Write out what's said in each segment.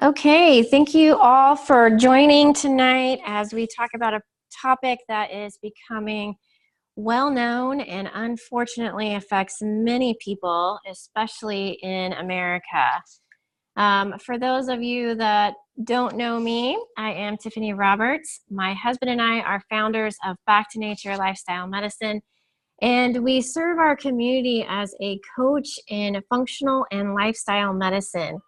Okay, thank you all for joining tonight as we talk about a topic that is becoming well known and unfortunately affects many people, especially in America. For those of you that don't know me, I am Tiffany Roberts. My husband and I are founders of Back to Nature Lifestyle Medicine, and we serve our community as a coach in functional and lifestyle medicine.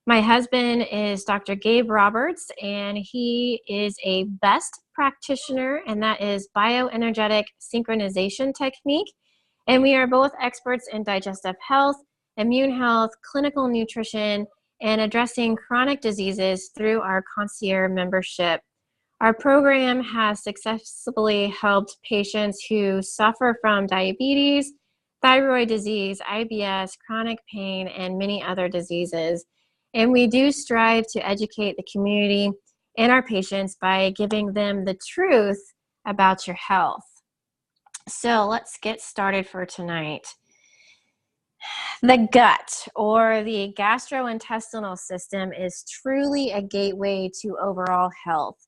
My husband is Dr. Gabe Roberts, and he is a best practitioner, and that is bioenergetic synchronization technique. And we are both experts in digestive health, immune health, clinical nutrition, and addressing chronic diseases through our concierge membership. Our program has successfully helped patients who suffer from diabetes, thyroid disease, IBS, chronic pain, and many other diseases. And we do strive to educate the community and our patients by giving them the truth about your health. So let's get started for tonight. The gut, or the gastrointestinal system, is truly a gateway to overall health.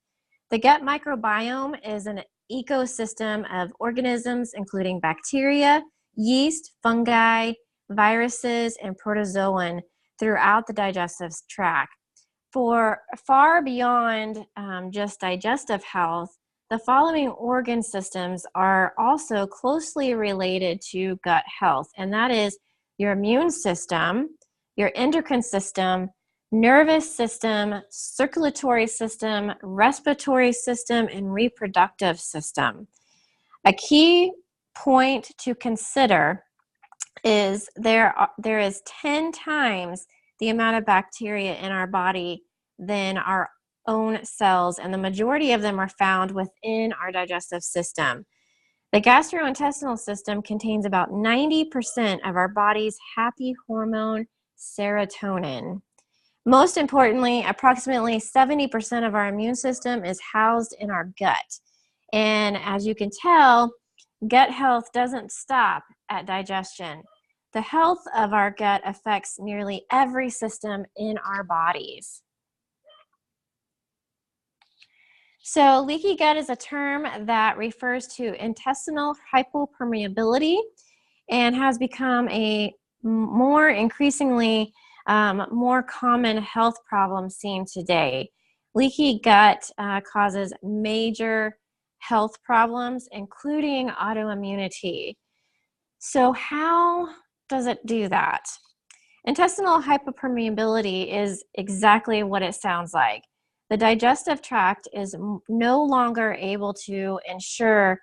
The gut microbiome is an ecosystem of organisms including bacteria, yeast, fungi, viruses, and protozoan throughout the digestive tract. For far beyond just digestive health, the following organ systems are also closely related to gut health, and that is your immune system, your endocrine system, nervous system, circulatory system, respiratory system, and reproductive system. A key point to consider is there is 10 times the amount of bacteria in our body than our own cells, and the majority of them are found within our digestive system. The gastrointestinal system contains about 90% of our body's happy hormone, serotonin. Most importantly, approximately 70% of our immune system is housed in our gut. And as you can tell, gut health doesn't stop at digestion. The health of our gut affects nearly every system in our bodies. So leaky gut is a term that refers to intestinal hypopermeability and has become a more common health problem seen today. Leaky gut causes major health problems, including autoimmunity. So how does it do that? Intestinal hypopermeability is exactly what it sounds like. The digestive tract is no longer able to ensure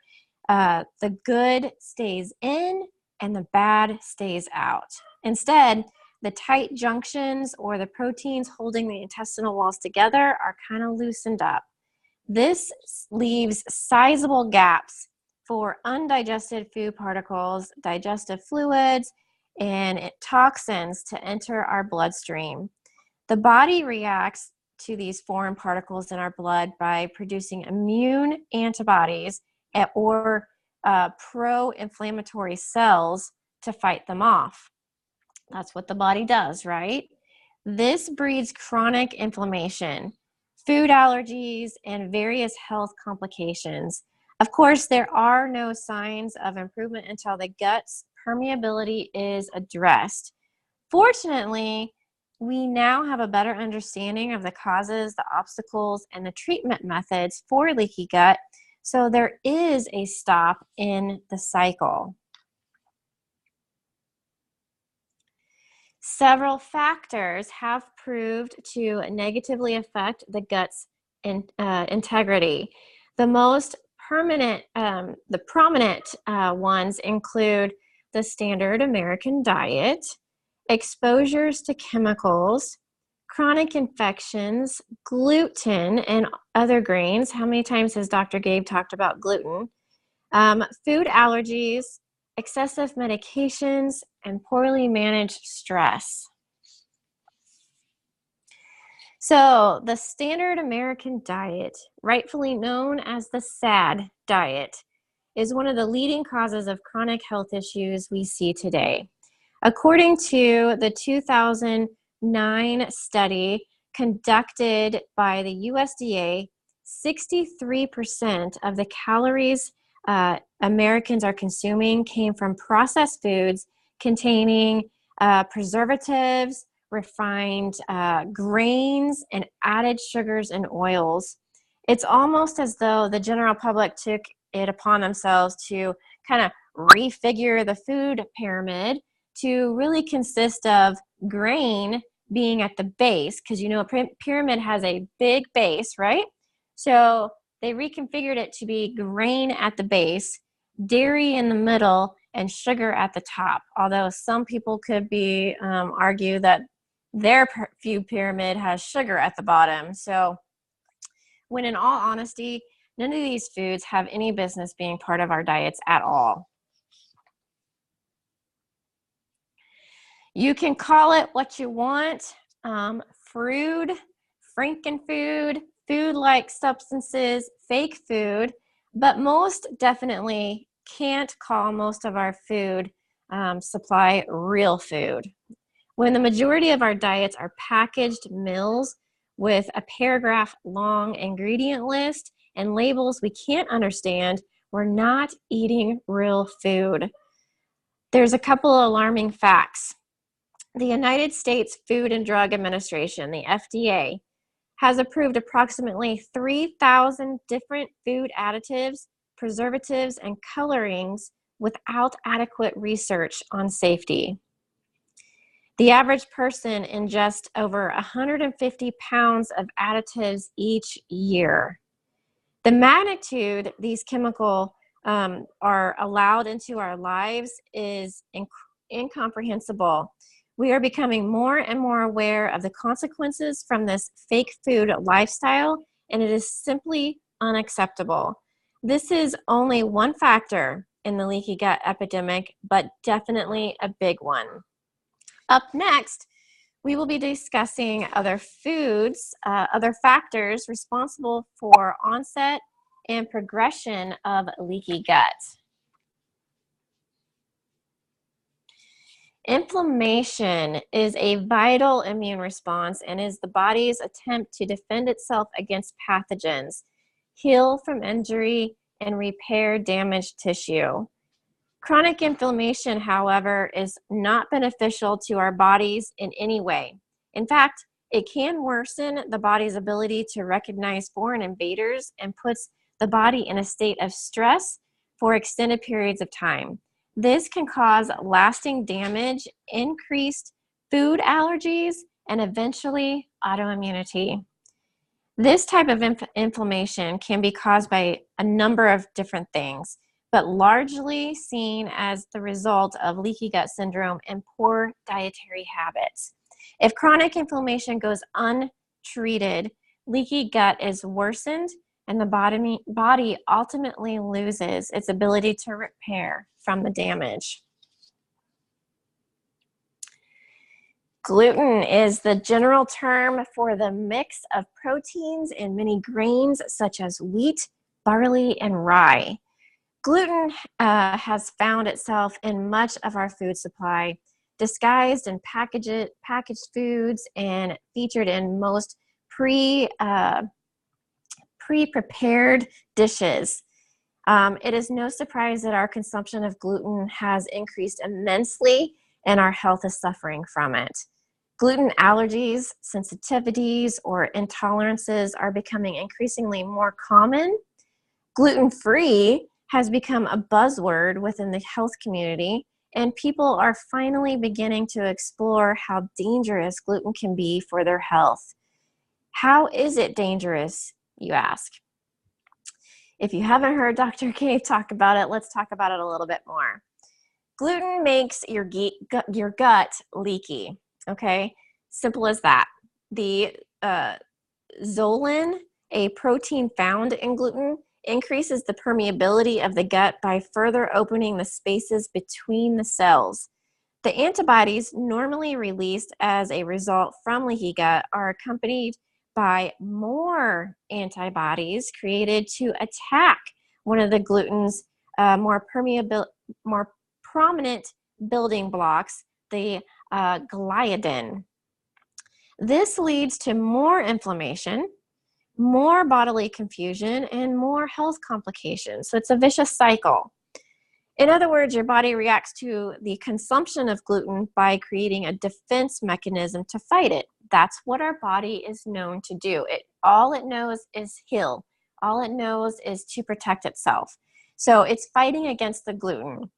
the good stays in and the bad stays out. Instead, the tight junctions or the proteins holding the intestinal walls together are kind of loosened up. This leaves sizable gaps for undigested food particles, digestive fluids, and toxins to enter our bloodstream. The body reacts to these foreign particles in our blood by producing immune antibodies or pro-inflammatory cells to fight them off. That's what the body does, right? This breeds chronic inflammation, food allergies, and various health complications. Of course, there are no signs of improvement until the gut's permeability is addressed. Fortunately, we now have a better understanding of the causes, the obstacles, and the treatment methods for leaky gut, so there is a stop in the cycle. Several factors have proved to negatively affect the gut's integrity. The most prominent ones include the standard American diet, exposures to chemicals, chronic infections, gluten and other grains. How many times has Dr. Gabe talked about gluten? Food allergies, excessive medications, and poorly managed stress. So the standard American diet, rightfully known as the SAD diet, is one of the leading causes of chronic health issues we see today. According to the 2009 study conducted by the USDA, 63% of the calories Americans are consuming came from processed foods containing preservatives, refined grains, and added sugars and oils. It's almost as though the general public took it upon themselves to kind of refigure the food pyramid to really consist of grain being at the base, because you know a pyramid has a big base, right? So they reconfigured it to be grain at the base, dairy in the middle, and sugar at the top. Although some people could be argue that their food pyramid has sugar at the bottom. So when in all honesty, none of these foods have any business being part of our diets at all. You can call it what you want, food, frankenfood, food-like substances, fake food, but most definitely can't call most of our food supply real food. When the majority of our diets are packaged meals with a paragraph-long ingredient list and labels we can't understand, we're not eating real food. There's a couple of alarming facts. The United States Food and Drug Administration, the FDA, has approved approximately 3,000 different food additives, preservatives, and colorings without adequate research on safety. The average person ingests over 150 pounds of additives each year. The magnitude these chemicals are allowed into our lives is incomprehensible. We are becoming more and more aware of the consequences from this fake food lifestyle, and it is simply unacceptable. This is only one factor in the leaky gut epidemic, but definitely a big one. Up next, we will be discussing other foods, other factors responsible for onset and progression of leaky gut. Inflammation is a vital immune response and is the body's attempt to defend itself against pathogens, heal from injury, and repair damaged tissue. Chronic inflammation, however, is not beneficial to our bodies in any way. In fact, it can worsen the body's ability to recognize foreign invaders and puts the body in a state of stress for extended periods of time. This can cause lasting damage, increased food allergies, and eventually autoimmunity. This type of inflammation can be caused by a number of different things, but largely seen as the result of leaky gut syndrome and poor dietary habits. If chronic inflammation goes untreated, leaky gut is worsened and the body ultimately loses its ability to repair from the damage. Gluten is the general term for the mix of proteins in many grains such as wheat, barley, and rye. Gluten has found itself in much of our food supply, disguised in packaged foods and featured in most pre-prepared dishes. It is no surprise that our consumption of gluten has increased immensely and our health is suffering from it. Gluten allergies, sensitivities, or intolerances are becoming increasingly more common. Gluten-free has become a buzzword within the health community, and people are finally beginning to explore how dangerous gluten can be for their health. How is it dangerous, you ask? If you haven't heard Dr. K talk about it, let's talk about it a little bit more. Gluten makes your gut leaky, okay? Simple as that. The zolan, a protein found in gluten, increases the permeability of the gut by further opening the spaces between the cells. The antibodies normally released as a result from leaky gut are accompanied by more antibodies created to attack one of the gluten's more prominent building blocks, the gliadin. This leads to more inflammation, more bodily confusion, and more health complications. So it's a vicious cycle. In other words, your body reacts to the consumption of gluten by creating a defense mechanism to fight it. That's what our body is known to do. All it knows is heal. All it knows is to protect itself. So it's fighting against the gluten.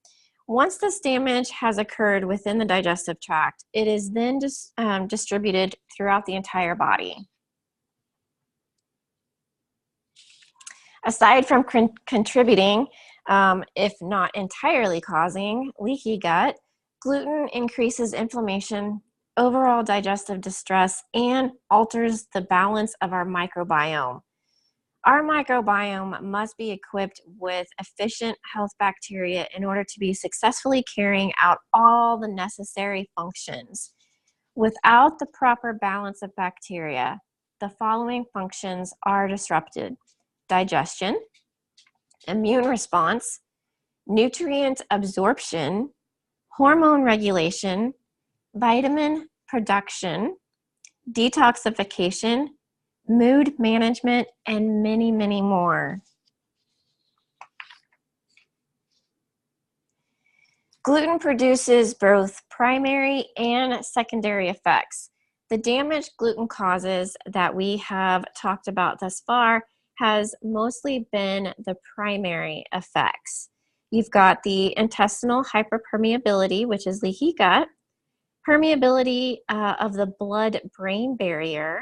Once this damage has occurred within the digestive tract, it is then distributed throughout the entire body. Aside from contributing, if not entirely causing, leaky gut, gluten increases inflammation, overall digestive distress, and alters the balance of our microbiome. Our microbiome must be equipped with efficient health bacteria in order to be successfully carrying out all the necessary functions. Without the proper balance of bacteria, the following functions are disrupted: digestion, immune response, nutrient absorption, hormone regulation, vitamin production, detoxification, mood management, and many, many more. Gluten produces both primary and secondary effects. The damage gluten causes that we have talked about thus far has mostly been the primary effects. You've got the intestinal hyperpermeability, which is leaky gut, permeability of the blood-brain barrier,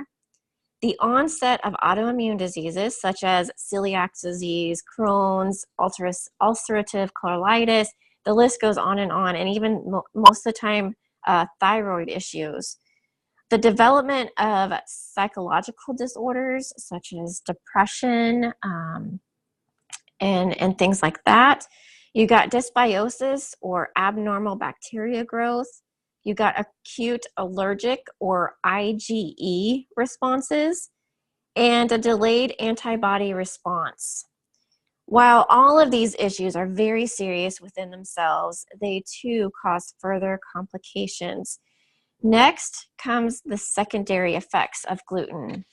the onset of autoimmune diseases such as celiac disease, Crohn's, ulcerative colitis, the list goes on, and even most of the time, thyroid issues. The development of psychological disorders such as depression and things like that. You got dysbiosis or abnormal bacteria growth. You got acute allergic or IgE responses, and a delayed antibody response. While all of these issues are very serious within themselves, they too cause further complications. Next comes the secondary effects of gluten.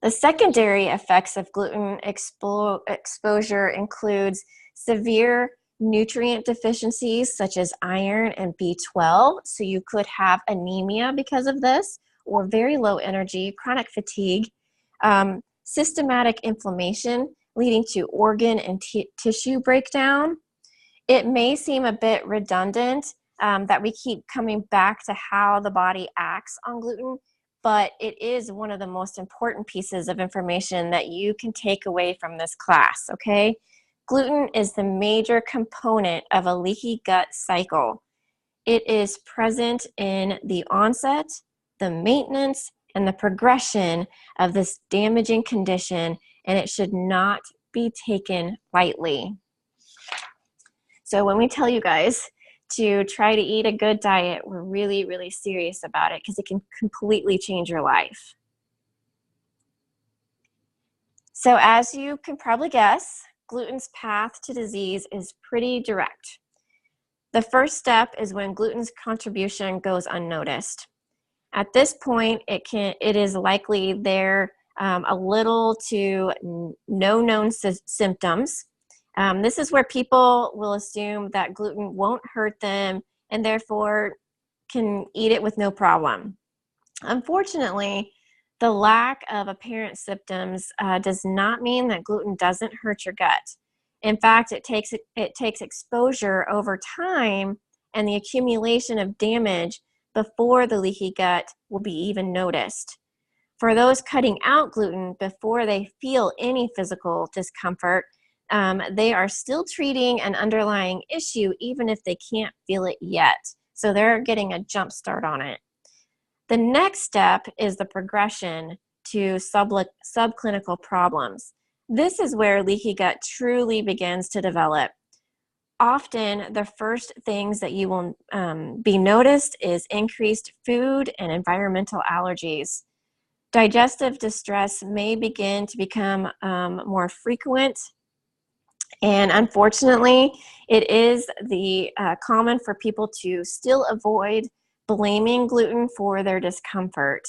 The secondary effects of gluten exposure includes severe nutrient deficiencies such as iron and B12. So you could have anemia because of this, or very low energy, chronic fatigue, systematic inflammation leading to organ and tissue breakdown. It may seem a bit redundant that we keep coming back to how the body acts on gluten, but it is one of the most important pieces of information that you can take away from this class, okay? Gluten is the major component of a leaky gut cycle. It is present in the onset, the maintenance, and the progression of this damaging condition, and it should not be taken lightly. So when we tell you guys to try to eat a good diet, we're really, really serious about it because it can completely change your life. So as you can probably guess, gluten's path to disease is pretty direct. The first step is when gluten's contribution goes unnoticed. At this point, it is likely there a little to no known symptoms. This is where people will assume that gluten won't hurt them and therefore can eat it with no problem. Unfortunately, the lack of apparent symptoms does not mean that gluten doesn't hurt your gut. In fact, it takes exposure over time and the accumulation of damage before the leaky gut will be even noticed. For those cutting out gluten before they feel any physical discomfort, they are still treating an underlying issue even if they can't feel it yet. So they're getting a jump start on it. The next step is the progression to subclinical problems. This is where leaky gut truly begins to develop. Often, the first things that you will be noticed is increased food and environmental allergies. Digestive distress may begin to become more frequent, and unfortunately, it is common for people to still avoid blaming gluten for their discomfort.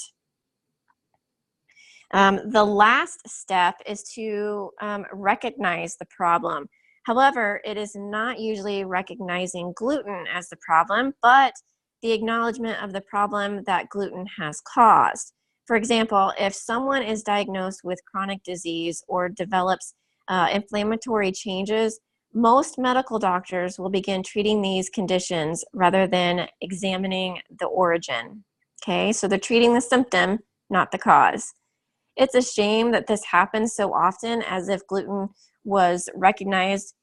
The last step is to recognize the problem. However, it is not usually recognizing gluten as the problem, but the acknowledgement of the problem that gluten has caused. For example, if someone is diagnosed with chronic disease or develops inflammatory changes, most medical doctors will begin treating these conditions rather than examining the origin. Okay, so they're treating the symptom, not the cause. It's a shame that this happens so often, as if gluten was recognized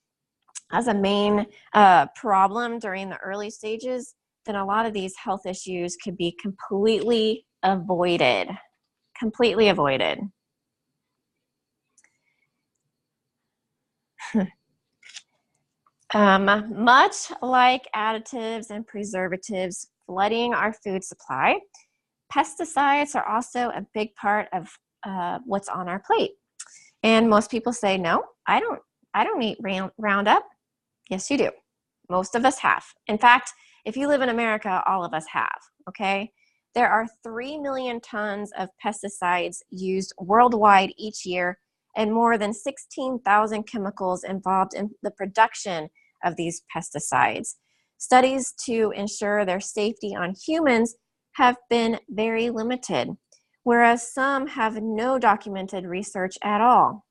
as a main problem during the early stages, then a lot of these health issues could be completely avoided. Completely avoided. Much like additives and preservatives flooding our food supply, pesticides are also a big part of what's on our plate. And most people say, no, I don't eat Roundup. Yes, you do. Most of us have. In fact, if you live in America, all of us have, okay? There are 3 million tons of pesticides used worldwide each year, and more than 16,000 chemicals involved in the production of these pesticides. Studies to ensure their safety on humans have been very limited, whereas some have no documented research at all.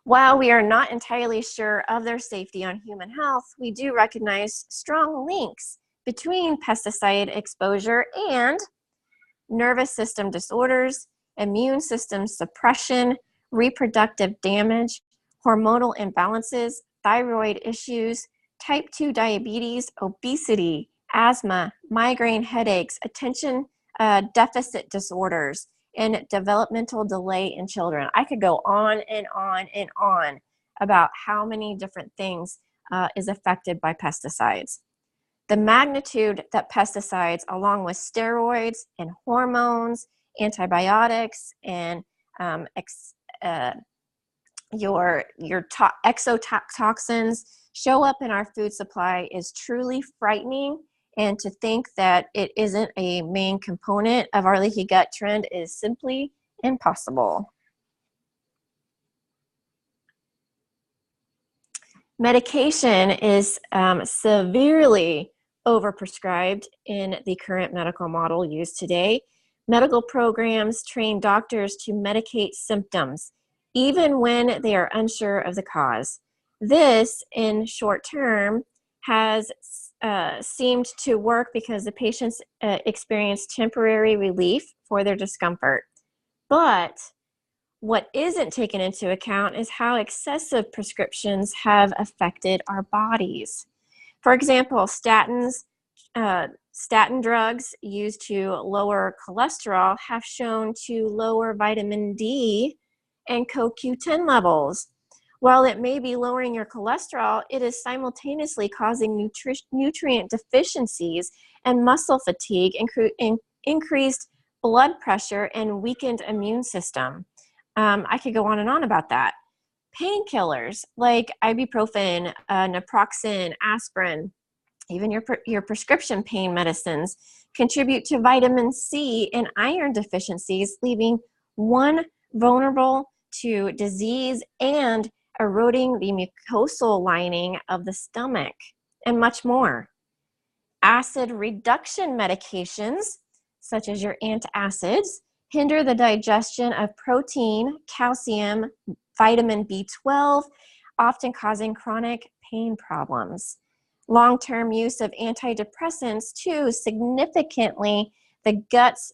While we are not entirely sure of their safety on human health, we do recognize strong links between pesticide exposure and nervous system disorders, immune system suppression, reproductive damage, hormonal imbalances, thyroid issues, type 2 diabetes, obesity, asthma, migraine headaches, attention deficit disorders, and developmental delay in children. I could go on and on and on about how many different things is affected by pesticides. The magnitude that pesticides, along with steroids and hormones, antibiotics, and your exotoxins show up in our food supply is truly frightening, and to think that it isn't a main component of our leaky gut trend is simply impossible. Medication is severely overprescribed in the current medical model used today. Medical programs train doctors to medicate symptoms, even when they are unsure of the cause. This, in short term, has seemed to work because the patients experience temporary relief for their discomfort. But what isn't taken into account is how excessive prescriptions have affected our bodies. For example, statin drugs used to lower cholesterol have shown to lower vitamin D and CoQ10 levels. While it may be lowering your cholesterol, it is simultaneously causing nutrient deficiencies and muscle fatigue, increased blood pressure, and weakened immune system. I could go on and on about that. Painkillers like ibuprofen, naproxen, aspirin, even your prescription pain medicines contribute to vitamin C and iron deficiencies, leaving one vulnerable to disease and eroding the mucosal lining of the stomach, and much more. Acid reduction medications, such as your antacids, hinder the digestion of protein, calcium, vitamin B12, often causing chronic pain problems. Long-term use of antidepressants too significantly the gut's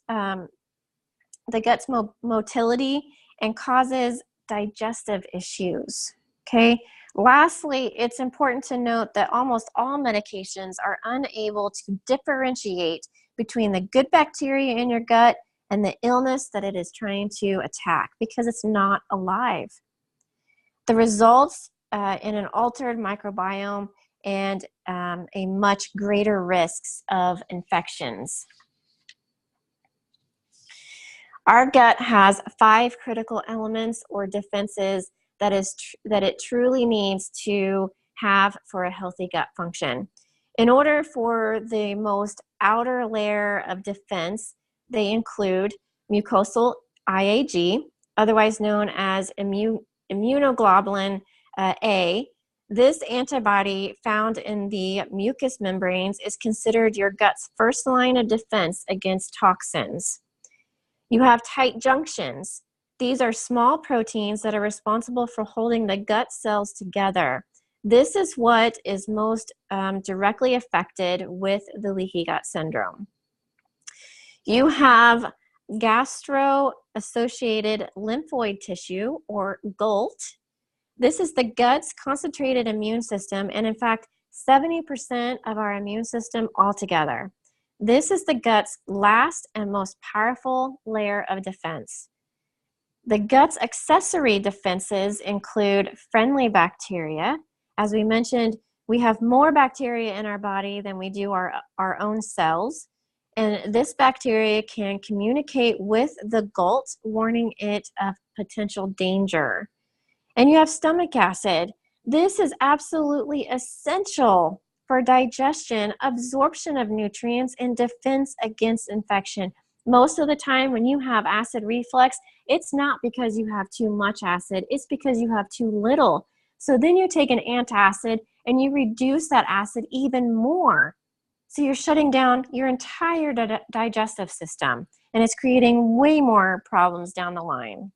motility and causes digestive issues. Okay. Lastly, it's important to note that almost all medications are unable to differentiate between the good bacteria in your gut and the illness that it is trying to attack, because it's not alive. The results in an altered microbiome and a much greater risks of infections. Our gut has 5 critical elements or defenses that it truly needs to have for a healthy gut function. In order for the most outer layer of defense, they include mucosal IgA, otherwise known as immunoglobulin A. This antibody found in the mucous membranes is considered your gut's first line of defense against toxins. You have tight junctions. These are small proteins that are responsible for holding the gut cells together. This is what is most directly affected with the leaky gut syndrome. You have gastro-associated lymphoid tissue, or GOLT. This is the gut's concentrated immune system, and in fact, 70% of our immune system altogether. This is the gut's last and most powerful layer of defense. The gut's accessory defenses include friendly bacteria. As we mentioned, we have more bacteria in our body than we do our own cells. And this bacteria can communicate with the GOLT, warning it of potential danger. And you have stomach acid. This is absolutely essential for digestion, absorption of nutrients, and defense against infection. Most of the time when you have acid reflux, it's not because you have too much acid, it's because you have too little. So then you take an antacid and you reduce that acid even more. So you're shutting down your entire digestive system, and it's creating way more problems down the line.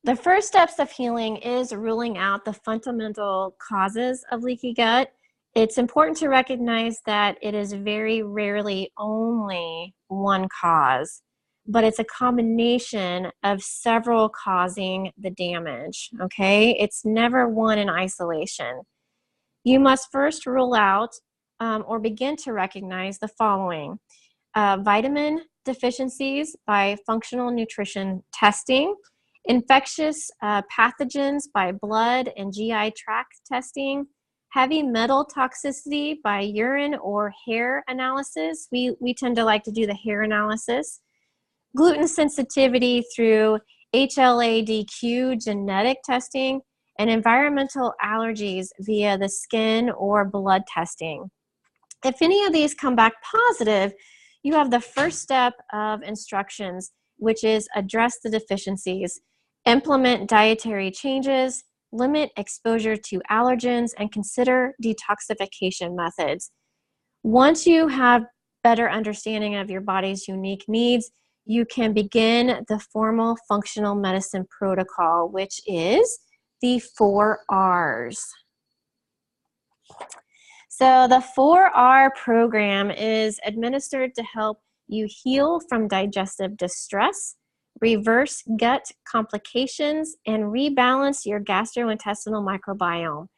The first steps of healing is ruling out the fundamental causes of leaky gut. It's important to recognize that it is very rarely only one cause, but it's a combination of several causing the damage, okay? It's never one in isolation. You must first rule out or begin to recognize the following: vitamin deficiencies by functional nutrition testing, infectious pathogens by blood and GI tract testing, heavy metal toxicity by urine or hair analysis. We tend to like to do the hair analysis. Gluten sensitivity through HLA-DQ genetic testing, and environmental allergies via the skin or blood testing. If any of these come back positive, you have the first step of instructions, which is address the deficiencies, implement dietary changes, limit exposure to allergens, and consider detoxification methods. Once you have better understanding of your body's unique needs, you can begin the formal functional medicine protocol, which is the 4 R's. So the 4R program is administered to help you heal from digestive distress, reverse gut complications, and rebalance your gastrointestinal microbiome.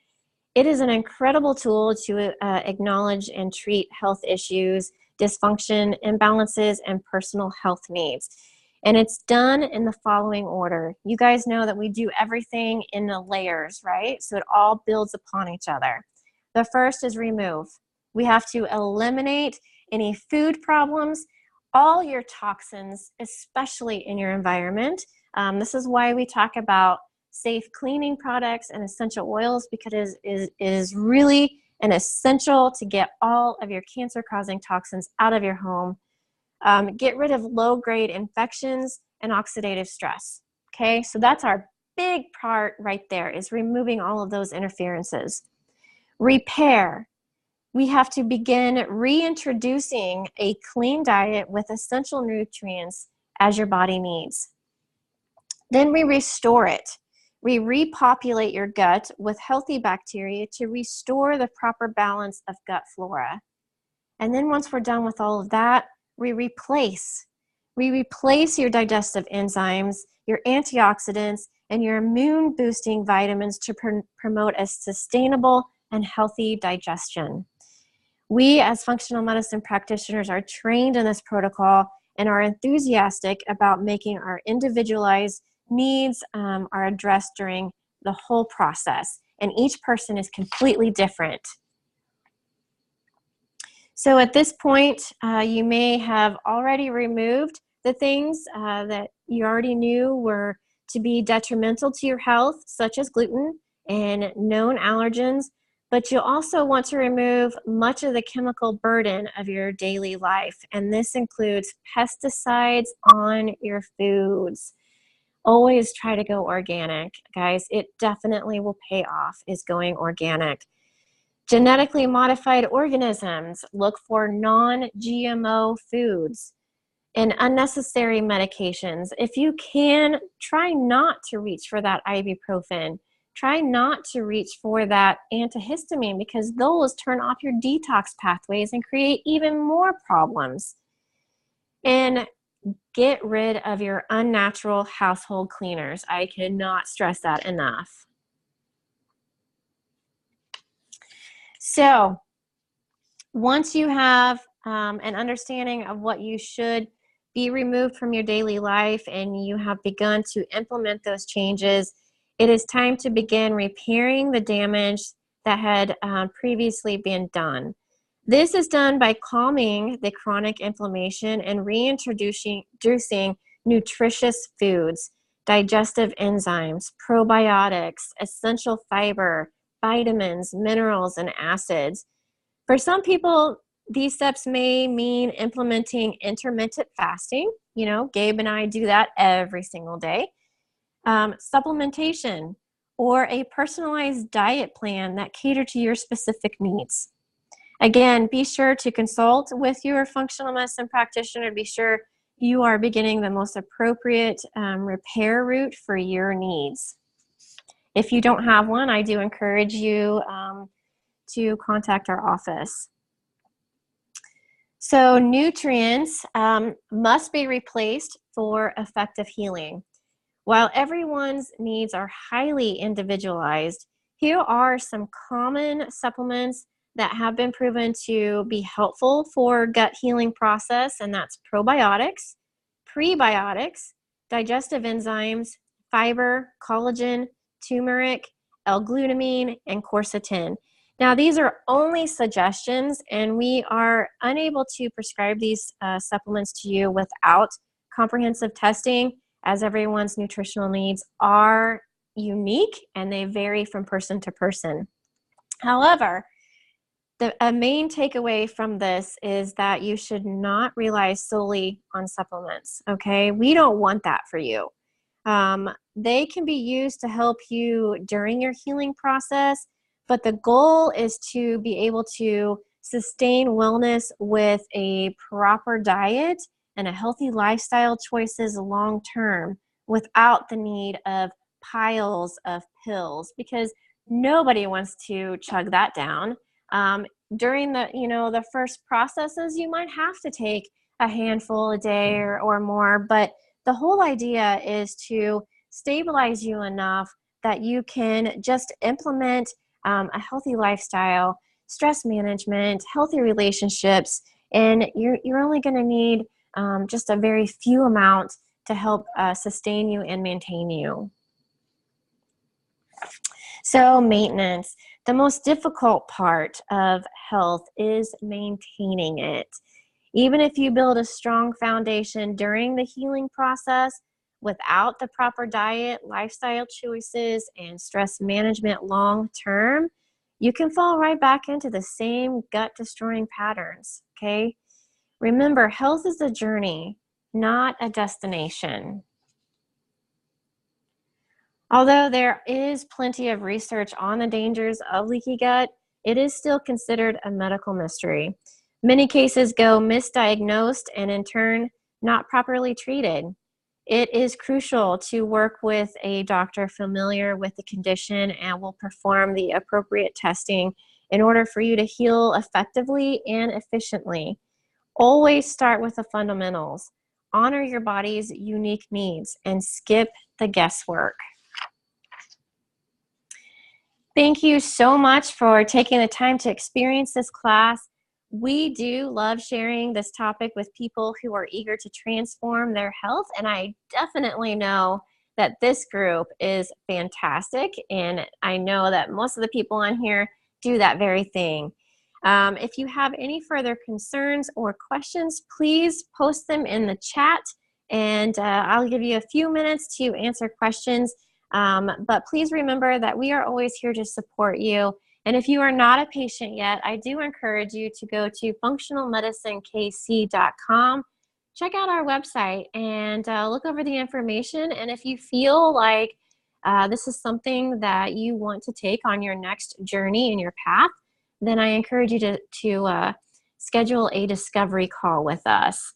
It is an incredible tool to acknowledge and treat health issues, dysfunction, imbalances, and personal health needs. And it's done in the following order. You guys know that we do everything in the layers, right? So it all builds upon each other. The first is remove. We have to eliminate any food problems, all your toxins, especially in your environment. This is why we talk about safe cleaning products and essential oils, because it is really an essential to get all of your cancer-causing toxins out of your home. Get rid of low-grade infections and oxidative stress. Okay, so that's our big part right there, is removing all of those interferences. Repair. We have to begin reintroducing a clean diet with essential nutrients as your body needs. Then we restore it. We repopulate your gut with healthy bacteria to restore the proper balance of gut flora. And then once we're done with all of that, we replace your digestive enzymes, your antioxidants, and your immune-boosting vitamins to promote a sustainable and healthy digestion. We, as functional medicine practitioners, are trained in this protocol and are enthusiastic about making our individualized needs are addressed during the whole process. And each person is completely different. So at this point, you may have already removed the things that you already knew were to be detrimental to your health, such as gluten and known allergens, but you also want to remove much of the chemical burden of your daily life. And this includes pesticides on your foods. Always try to go organic, guys. It definitely will pay off, is going organic. Genetically modified organisms, look for non-GMO foods. And unnecessary medications. If you can, try not to reach for that ibuprofen. Try not to reach for that antihistamine, because those turn off your detox pathways and create even more problems. And get rid of your unnatural household cleaners. I cannot stress that enough. So once you have an understanding of what you should be removed from your daily life and you have begun to implement those changes, it is time to begin repairing the damage that had previously been done. This is done by calming the chronic inflammation and reintroducing nutritious foods, digestive enzymes, probiotics, essential fiber, vitamins, minerals, and acids. For some people, these steps may mean implementing intermittent fasting. You know, Gabe and I do that every single day. Supplementation, or a personalized diet plan that cater to your specific needs. Again, be sure to consult with your functional medicine practitioner to be sure you are beginning the most appropriate repair route for your needs. If you don't have one, I do encourage you to contact our office. So nutrients must be replaced for effective healing. While everyone's needs are highly individualized, here are some common supplements that have been proven to be helpful for gut healing process, and that's probiotics, prebiotics, digestive enzymes, fiber, collagen, turmeric, L-glutamine, and quercetin. Now, these are only suggestions, and we are unable to prescribe these supplements to you without comprehensive testing, as everyone's nutritional needs are unique and they vary from person to person. However, a main takeaway from this is that you should not rely solely on supplements, okay? We don't want that for you. They can be used to help you during your healing process, but the goal is to be able to sustain wellness with a proper diet and a healthy lifestyle choices long term without the need of piles of pills, because nobody wants to chug that down. During the first processes, you might have to take a handful a day or more, but the whole idea is to stabilize you enough that you can just implement a healthy lifestyle, stress management, healthy relationships, and you're only going to need just a very few amount to help sustain you and maintain you. So maintenance, the most difficult part of health is maintaining it. Even if you build a strong foundation during the healing process, without the proper diet, lifestyle choices, and stress management long term, you can fall right back into the same gut-destroying patterns, okay? Remember, health is a journey, not a destination. Although there is plenty of research on the dangers of leaky gut, it is still considered a medical mystery. Many cases go misdiagnosed and in turn not properly treated. It is crucial to work with a doctor familiar with the condition and will perform the appropriate testing in order for you to heal effectively and efficiently. Always start with the fundamentals. Honor your body's unique needs and skip the guesswork. Thank you so much for taking the time to experience this class. We do love sharing this topic with people who are eager to transform their health, and I definitely know that this group is fantastic, and I know that most of the people on here do that very thing. If you have any further concerns or questions, please post them in the chat, and I'll give you a few minutes to answer questions. But please remember that we are always here to support you. And if you are not a patient yet, I do encourage you to go to functionalmedicinekc.com, check out our website, and look over the information. And if you feel like this is something that you want to take on your next journey in your path, then I encourage you to schedule a discovery call with us.